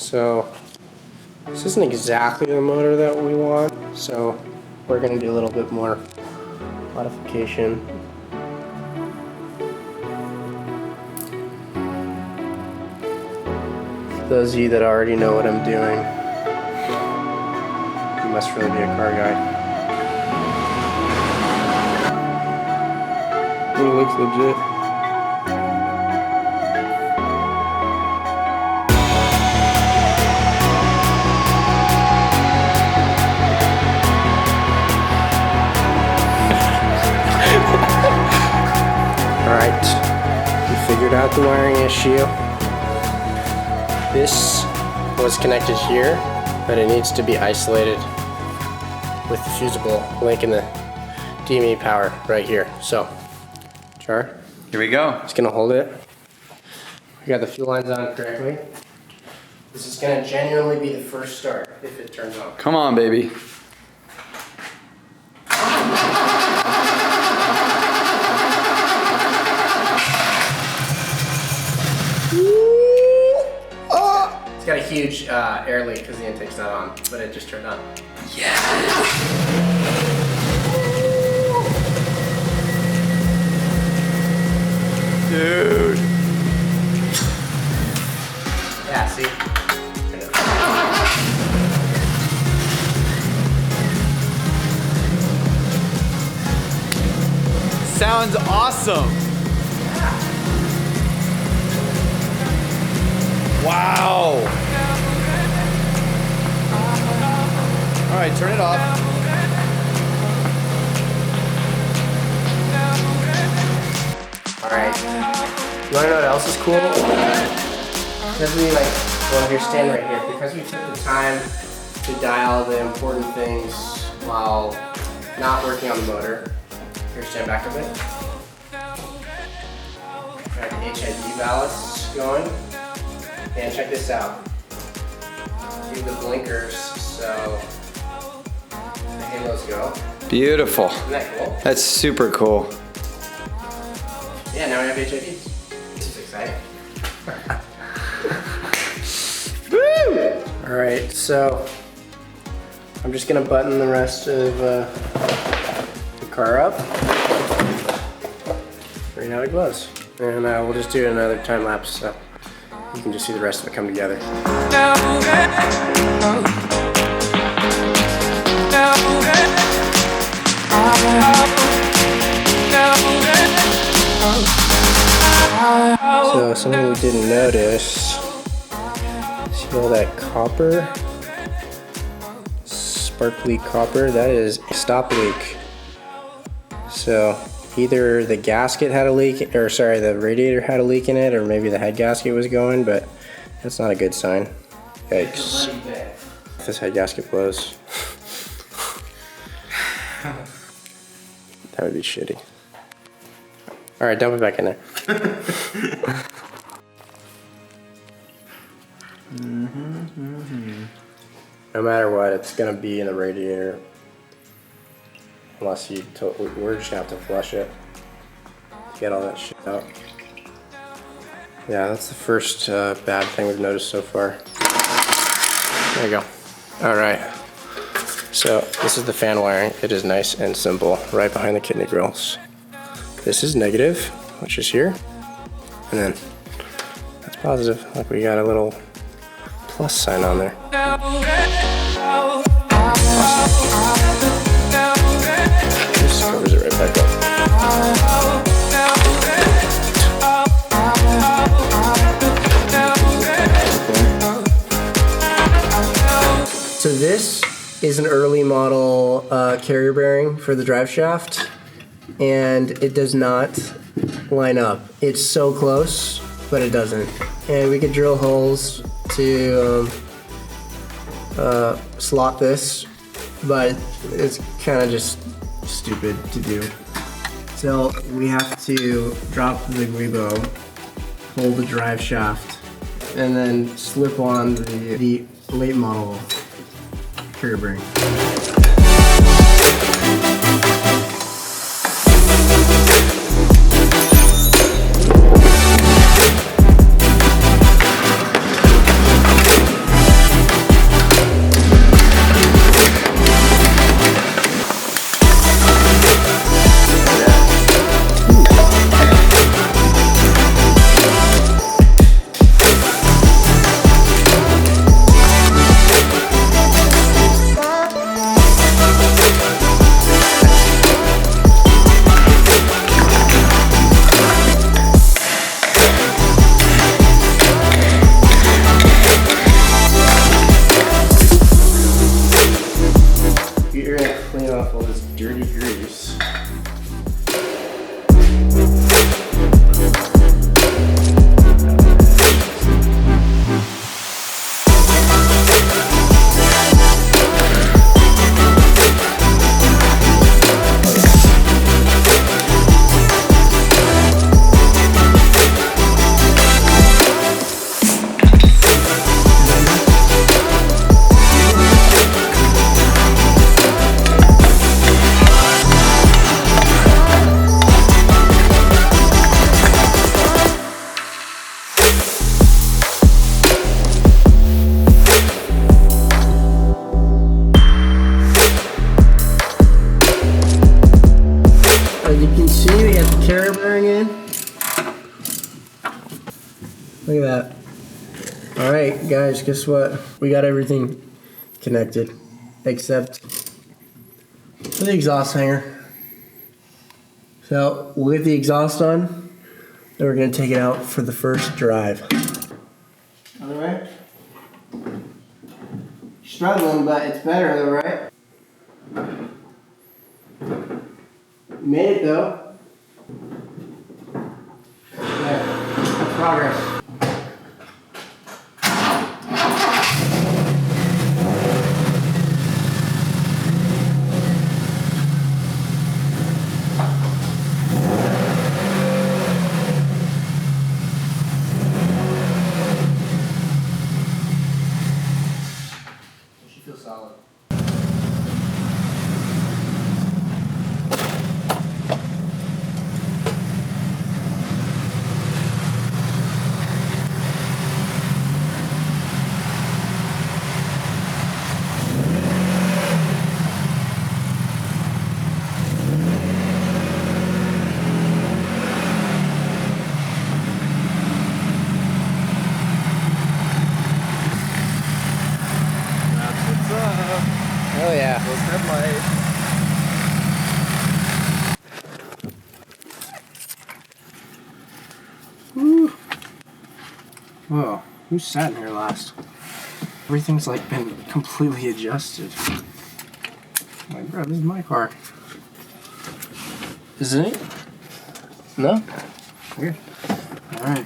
So this isn't exactly the motor that we want, so we're going to do a little bit more modification. For those of you that already know what I'm doing, you must really be a car guy. It looks legit. Alright, we figured out the wiring issue. This was connected here, but it needs to be isolated with the fusible link in the DME power right here. So, Char, Here we go. just gonna hold it. We got the fuel lines on correctly. This is gonna genuinely be the first start if it turns on. Come on, baby. It's got a huge air leak because the intake's not on, but it just turned on. Dude. Yeah, see? Sounds awesome. Wow. All right, turn it off. Alright. You wanna know what else is cool? Because we well here, stand right here. Because we took the time to dial the important things while not working on the motor. Here, stand back a bit. Got the HID ballast going. And check this out. Do the blinkers so the halos go. Beautiful. Isn't that cool? That's super cool. Yeah, now we have HIDs. This is exciting. Woo! Alright, so I'm just gonna button the rest of the car up. Right now it glows. And we'll just do another time lapse so you can just see the rest of it come together. So something we didn't notice, see all that copper? Sparkly copper, that is a stop leak. So either the gasket had a leak, or sorry, the radiator had a leak in it, or maybe the head gasket was going, but that's not a good sign. Yikes. If this head gasket blows, that would be shitty. All right, dump it back in there. No matter what, it's gonna be in the radiator. Unless we're just gonna have to flush it to get all that shit out. Yeah, that's the first bad thing we've noticed so far. There you go. All right. So this is the fan wiring. It is nice and simple, right behind the kidney grills. This is negative, which is here, and then that's positive. Like we got a little plus sign on there. Just covers it right back up. So this is an early model carrier bearing for the drive shaft, and it does not line up. It's so close, but it doesn't. And we could drill holes to slot this, but it's kind of just stupid to do. So we have to drop the Guibo, hold the drive shaft, and then slip on the late model carrier bearing. at that. All right, guys, guess what? We got everything connected except for the exhaust hanger. So we'll get the exhaust on, then we're gonna take it out for the first drive. All right. Struggling, but it's better though, right? You made it though. There. That's progress. She feels solid. Oh yeah. Those headlights. Woo. Whoa, who sat in here last? Everything's like been completely adjusted. Like, bro, this is my car. Isn't it? No? Weird. Alright.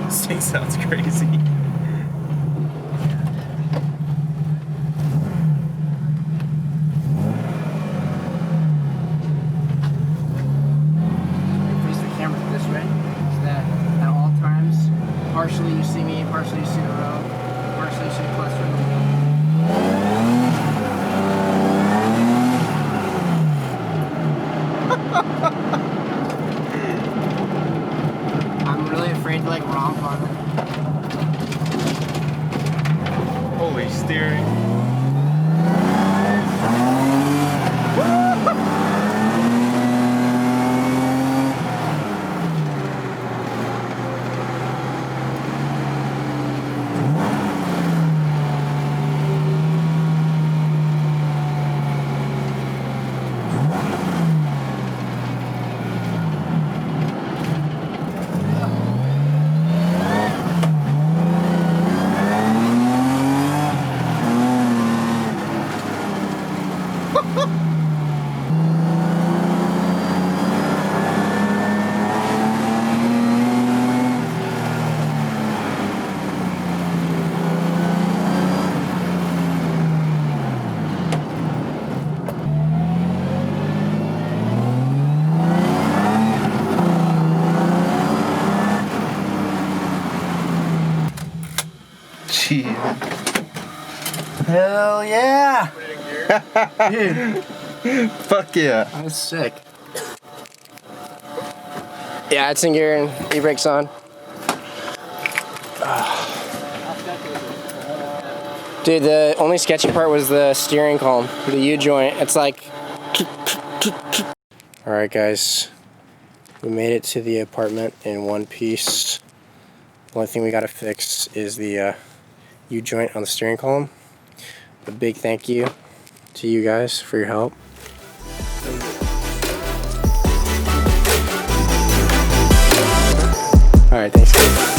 This thing sounds crazy. Face the camera this way, so that at all times, partially you see me, partially you see the road, partially you see the cluster in the wheel. I'm really afraid to like romp on it. Holy steering. Gee. Hell yeah! Dude, Fuck yeah. that's sick. Yeah, it's in gear and e-brake's on. Dude, the only sketchy part was the steering column, the U-joint. It's like... Alright guys, we made it to the apartment in one piece. The only thing we gotta fix is the U-joint on the steering column. A big thank you to you guys for your help. Alright, thanks guys.